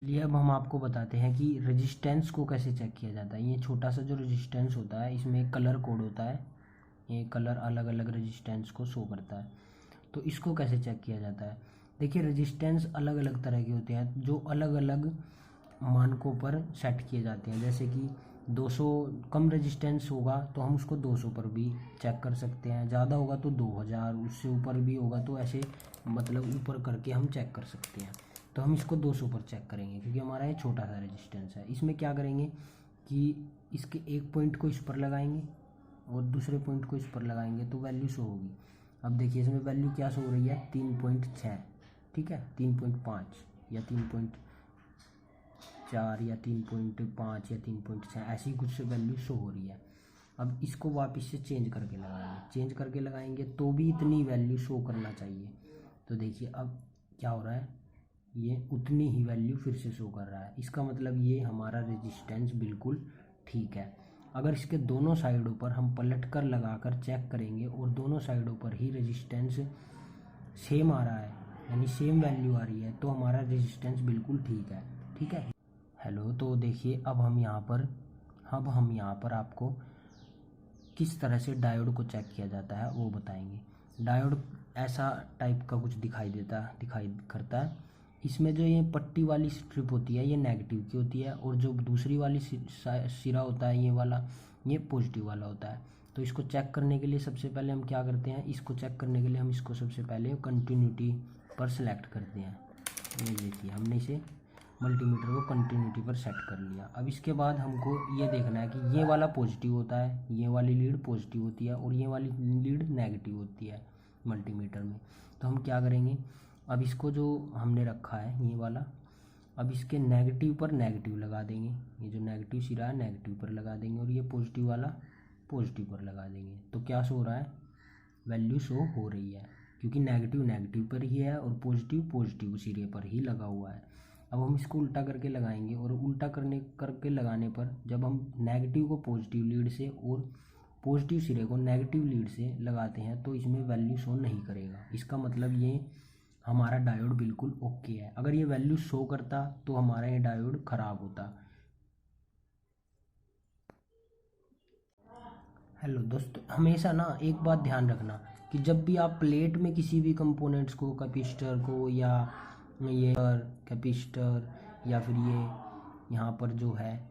चलिए अब हम आपको बताते हैं कि रेजिस्टेंस को कैसे चेक किया जाता है। ये छोटा सा जो रेजिस्टेंस होता है इसमें एक कलर कोड होता है, ये कलर अलग अलग रेजिस्टेंस को शो करता है। तो इसको कैसे चेक किया जाता है, देखिए रेजिस्टेंस अलग अलग तरह के होते हैं जो अलग अलग मानकों पर सेट किए जाते हैं। जैसे कि 200 कम रेजिस्टेंस होगा तो हम उसको 200 पर भी चेक कर सकते हैं, ज़्यादा होगा तो 2000, उससे ऊपर भी होगा तो ऐसे मतलब ऊपर करके हम चेक कर सकते हैं। तो हम इसको 200 पर चेक करेंगे क्योंकि हमारा ये छोटा सा रेजिस्टेंस है। इसमें क्या करेंगे कि इसके एक पॉइंट को इस पर लगाएंगे और दूसरे पॉइंट को इस पर लगाएंगे तो वैल्यू शो होगी। अब देखिए इसमें वैल्यू क्या शो हो रही है, 3.6, ठीक है, 3.5 या 3.4 या 3.5 या 3.6 ऐसी कुछ वैल्यू शो हो रही है। अब इसको वापस से चेंज करके लगाएंगे, चेंज करके लगाएंगे तो भी इतनी वैल्यू शो करना चाहिए। तो देखिए अब क्या हो रहा है, ये उतनी ही वैल्यू फिर से शो कर रहा है। इसका मतलब ये हमारा रेजिस्टेंस बिल्कुल ठीक है। अगर इसके दोनों साइडों पर हम पलट कर लगा कर चेक करेंगे और दोनों साइडों पर ही रेजिस्टेंस सेम आ रहा है, यानी सेम वैल्यू आ रही है, तो हमारा रेजिस्टेंस बिल्कुल ठीक है। ठीक है, हेलो। तो देखिए अब हम यहाँ पर आपको किस तरह से डायोड को चेक किया जाता है वो बताएंगे। डायोड ऐसा टाइप का कुछ दिखाई करता है। इसमें जो ये पट्टी वाली स्ट्रिप होती है ये नेगेटिव की होती है और जो दूसरी वाली सिरा होता है ये वाला, ये पॉजिटिव वाला होता है। तो इसको चेक करने के लिए सबसे पहले हम क्या करते हैं, इसको चेक करने के लिए हम इसको सबसे पहले कंटिन्यूटी पर सेलेक्ट करते हैं। ये देखिए हमने इसे मल्टीमीटर को कंटिन्यूटी पर सेट कर लिया। अब इसके बाद हमको ये देखना है कि ये वाला पॉजिटिव होता है, ये वाली लीड पॉजिटिव होती है और ये वाली लीड नेगेटिव होती है मल्टीमीटर में। तो हम क्या करेंगे, अब इसको जो हमने रखा है ये वाला, अब इसके नेगेटिव पर नेगेटिव लगा देंगे, ये जो नेगेटिव सिरा है नेगेटिव पर लगा देंगे और ये पॉजिटिव वाला पॉजिटिव पर लगा देंगे। तो क्या शो हो रहा है, वैल्यू शो हो रही है क्योंकि नेगेटिव नेगेटिव पर ही है और पॉजिटिव पॉजिटिव सिरे पर ही लगा हुआ है। अब हम इसको उल्टा करके लगाएंगे और उल्टा करके लगाने पर जब हम नेगेटिव को पॉजिटिव लीड से और पॉजिटिव सिरे को नेगेटिव लीड से लगाते हैं तो इसमें वैल्यू शो नहीं करेगा। इसका मतलब ये हमारा डायोड बिल्कुल ओके है। अगर ये वैल्यू शो करता तो हमारा ये डायोड ख़राब होता। हेलो दोस्तों, हमेशा ना एक बात ध्यान रखना कि जब भी आप प्लेट में किसी भी कंपोनेंट्स को, कैपेसिटर को या ये कैपेसिटर या फिर ये यहाँ पर जो है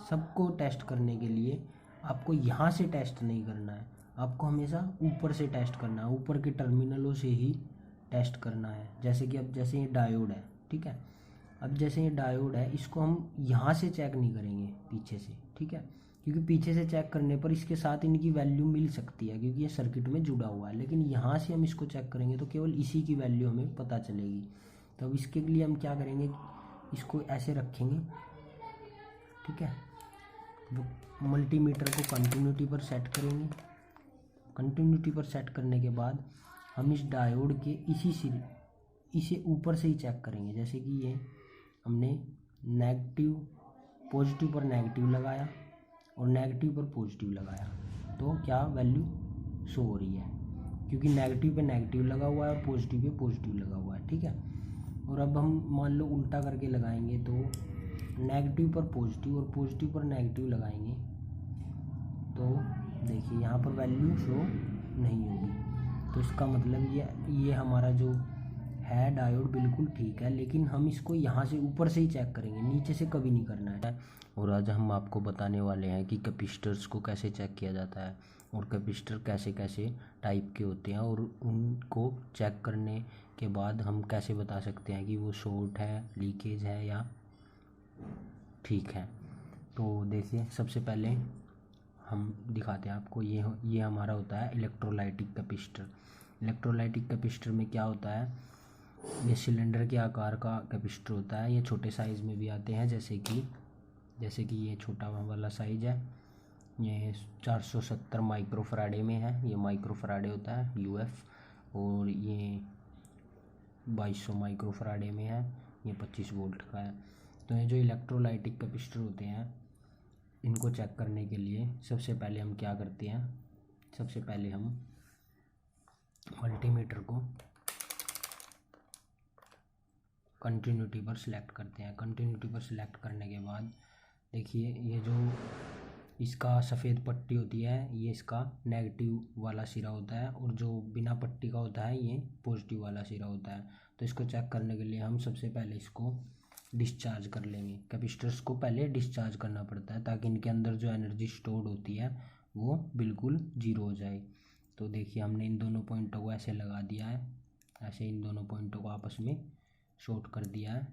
सबको टेस्ट करने के लिए आपको यहाँ से टेस्ट नहीं करना है, आपको हमेशा ऊपर से टेस्ट करना है, ऊपर के टर्मिनलों से ही टेस्ट करना है। जैसे कि अब जैसे ये डायोड है, ठीक है, अब जैसे ये डायोड है इसको हम यहाँ से चेक नहीं करेंगे, पीछे से, ठीक है, क्योंकि पीछे से चेक करने पर इसके साथ इनकी वैल्यू मिल सकती है क्योंकि ये सर्किट में जुड़ा हुआ है। लेकिन यहाँ से हम इसको चेक करेंगे तो केवल इसी की वैल्यू हमें पता चलेगी। तो अब इसके लिए हम क्या करेंगे, इसको ऐसे रखेंगे, ठीक है, मल्टीमीटर को कंटिन्यूटी पर सेट करेंगे। कंटिन्यूटी पर सेट करने के बाद हम इस डायोड के इसी सिरे इसे ऊपर से ही चेक करेंगे। जैसे कि ये हमने नेगेटिव पॉजिटिव पर नेगेटिव लगाया और नेगेटिव पर पॉजिटिव लगाया तो क्या वैल्यू शो हो रही है, क्योंकि नेगेटिव पे नेगेटिव लगा हुआ है और पॉजिटिव पे पॉजिटिव लगा हुआ है, ठीक है। और अब हम मान लो उल्टा करके लगाएंगे तो नेगेटिव पर पॉजिटिव और पॉजिटिव पर नेगेटिव लगाएंगे तो देखिए यहाँ पर वैल्यू शो नहीं होगी। तो इसका मतलब ये हमारा जो है डायोड बिल्कुल ठीक है, लेकिन हम इसको यहाँ से ऊपर से ही चेक करेंगे, नीचे से कभी नहीं करना है। और आज हम आपको बताने वाले हैं कि कैपेसिटर्स को कैसे चेक किया जाता है और कैपेसिटर कैसे कैसे टाइप के होते हैं और उनको चेक करने के बाद हम कैसे बता सकते हैं कि वो शॉर्ट है, लीकेज है या ठीक है। तो देखिए सबसे पहले हम दिखाते हैं आपको, ये हमारा होता है इलेक्ट्रोलाइटिक कैपेसिटर। इलेक्ट्रोलाइटिक कैपेसिटर में क्या होता है, ये सिलेंडर के आकार का कैपेसिटर होता है। ये छोटे साइज़ में भी आते हैं, जैसे कि ये छोटा वाला साइज़ है, ये 470 माइक्रोफराडे में है, ये माइक्रोफराडे होता है यूएफ, और ये 2200 माइक्रोफराडे में है, ये 25 वोल्ट का है। तो ये जो इलेक्ट्रोलाइटिक कैपेसिटर होते हैं इनको चेक करने के लिए सबसे पहले हम क्या करते हैं, सबसे पहले हम मल्टीमीटर को कंटिन्यूटी पर सिलेक्ट करते हैं। कंटिन्यूटी पर सिलेक्ट करने के बाद देखिए ये जो इसका सफ़ेद पट्टी होती है ये इसका नेगेटिव वाला सिरा होता है, और जो बिना पट्टी का होता है ये पॉजिटिव वाला सिरा होता है। तो इसको चेक करने के लिए हम सबसे पहले इसको डिस्चार्ज कर लेंगे। कैपेसिटर्स को पहले डिस्चार्ज करना पड़ता है ताकि इनके अंदर जो एनर्जी स्टोर्ड होती है वो बिल्कुल जीरो हो जाए। तो देखिए हमने इन दोनों पॉइंटों को ऐसे लगा दिया है, ऐसे इन दोनों पॉइंटों को आपस में शॉर्ट कर दिया है।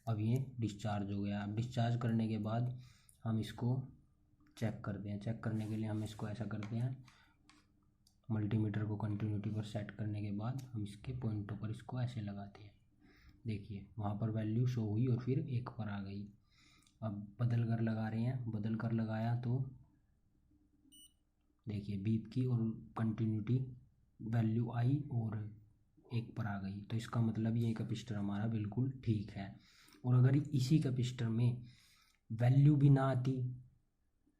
अब ये डिस्चार्ज हो गया। अब डिस्चार्ज करने के बाद हम इसको चेक करते हैं। चेक करने के लिए हम इसको ऐसा करते हैं, मल्टीमीटर को कंटिन्यूटी पर सेट करने के बाद हम इसके पॉइंटों पर इसको ऐसे लगाते हैं। देखिए वहाँ पर वैल्यू शो हुई और फिर 1 पर आ गई। अब बदल कर लगा रहे हैं, बदल कर लगाया तो देखिए बीप की और कंटिन्यूटी वैल्यू आई और 1 पर आ गई। तो इसका मतलब ये कैपेसिटर हमारा बिल्कुल ठीक है। और अगर इसी कैपेसिटर में वैल्यू भी ना आती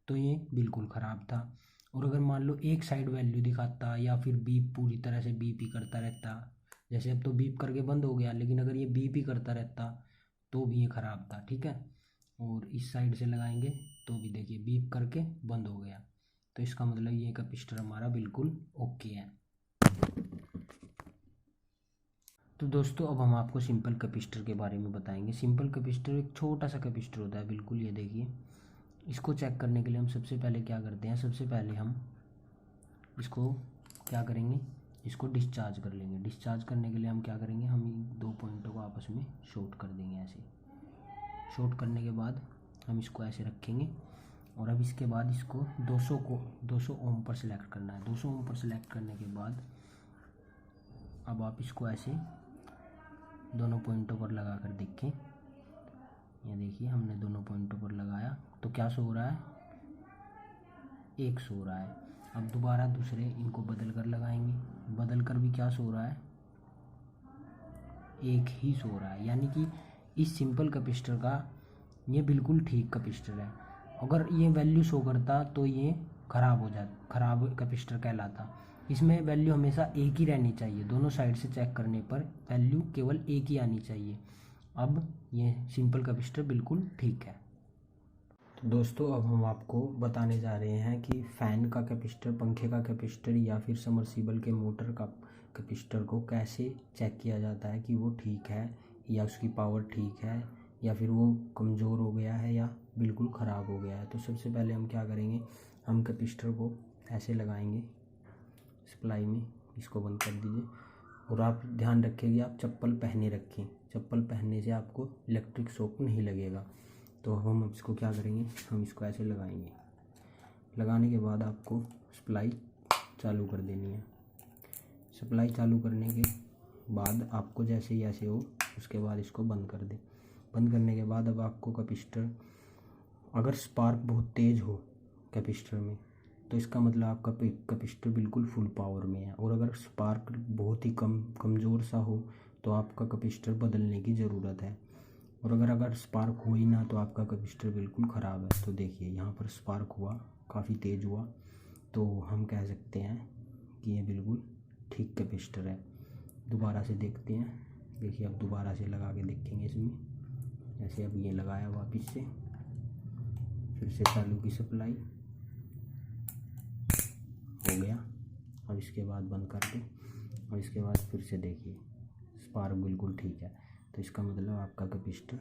तो ये बिल्कुल ख़राब था। और अगर मान लो एक साइड वैल्यू दिखाता या फिर बीप पूरी तरह से बीप ही करता रहता, जैसे अब तो बीप करके बंद हो गया, लेकिन अगर ये बीप ही करता रहता तो भी ये ख़राब था, ठीक है। और इस साइड से लगाएंगे तो भी देखिए बीप करके बंद हो गया। तो इसका मतलब ये कैपेसिटर हमारा बिल्कुल ओके है। तो दोस्तों अब हम आपको सिंपल कैपेसिटर के बारे में बताएंगे। सिंपल कैपेसिटर एक छोटा सा कैपेसिटर होता है बिल्कुल, ये देखिए। इसको चेक करने के लिए हम सबसे पहले क्या करते हैं, सबसे पहले हम इसको क्या करेंगे, इसको डिस्चार्ज कर लेंगे। डिस्चार्ज करने के लिए हम क्या करेंगे, हम इन दो पॉइंटों को आपस में शॉर्ट कर देंगे। ऐसे शॉर्ट करने के बाद हम इसको ऐसे रखेंगे। और अब इसके बाद इसको 200 ओम पर सिलेक्ट करना है। 200 ओम पर सिलेक्ट करने के बाद अब आप इसको ऐसे दोनों पॉइंटों पर लगा कर देखें। ये देखिए हमने दोनों पॉइंटों पर लगाया तो क्या शो हो रहा है, 1 शो हो रहा है। अब दोबारा दूसरे इनको बदल कर लगाएंगे, बदल कर भी क्या शो हो रहा है, 1 ही शो हो रहा है। यानी कि इस सिंपल कैपेसिटर का ये बिल्कुल ठीक कैपेसिटर है। अगर ये वैल्यू शो करता तो ये ख़राब हो जाता, ख़राब कैपेसिटर कहलाता। इसमें वैल्यू हमेशा 1 ही रहनी चाहिए। दोनों साइड से चेक करने पर वैल्यू केवल 1 ही आनी चाहिए। अब ये सिंपल कैपेसिटर बिल्कुल ठीक है। तो दोस्तों अब हम आपको बताने जा रहे हैं कि फ़ैन का कैपेसिटर, पंखे का कैपेसिटर या फिर समरसीबल के मोटर का कैपेसिटर को कैसे चेक किया जाता है कि वो ठीक है या उसकी पावर ठीक है या फिर वो कमज़ोर हो गया है या बिल्कुल ख़राब हो गया है। तो सबसे पहले हम क्या करेंगे, हम कैपेसिटर को ऐसे लगाएंगे सप्लाई में, इसको बंद कर दीजिए। और आप ध्यान रखिए कि आप चप्पल पहने रखें, चप्पल पहनने से आपको इलेक्ट्रिक शॉक नहीं लगेगा। तो हम इसको क्या करेंगे, हम इसको ऐसे लगाएंगे। लगाने के बाद आपको सप्लाई चालू कर देनी है। सप्लाई चालू करने के बाद आपको जैसे ही ऐसे हो उसके बाद इसको बंद कर दें। बंद करने के बाद अब आपको कैपेसिटर, अगर स्पार्क बहुत तेज़ हो कैपेसिटर में तो इसका मतलब आपका कैपेसिटर बिल्कुल फुल पावर में है। और अगर स्पार्क बहुत ही कमज़ोर सा हो तो आपका कैपेसिटर बदलने की ज़रूरत है। और अगर स्पार्क हो ही ना तो आपका कैपेसिटर बिल्कुल ख़राब है। तो देखिए यहाँ पर स्पार्क हुआ, काफ़ी तेज़ हुआ, तो हम कह सकते हैं कि ये बिल्कुल ठीक कैपेसिटर है। दोबारा से देखते हैं, देखिए अब दोबारा से लगा के देखेंगे इसमें। जैसे अब ये लगाया वापस से, फिर से चालू की सप्लाई, हो गया। अब इसके बाद बंद कर दें और इसके बाद फिर से देखिए स्पार्क बिल्कुल ठीक है। तो इसका मतलब आपका कैपेसिटर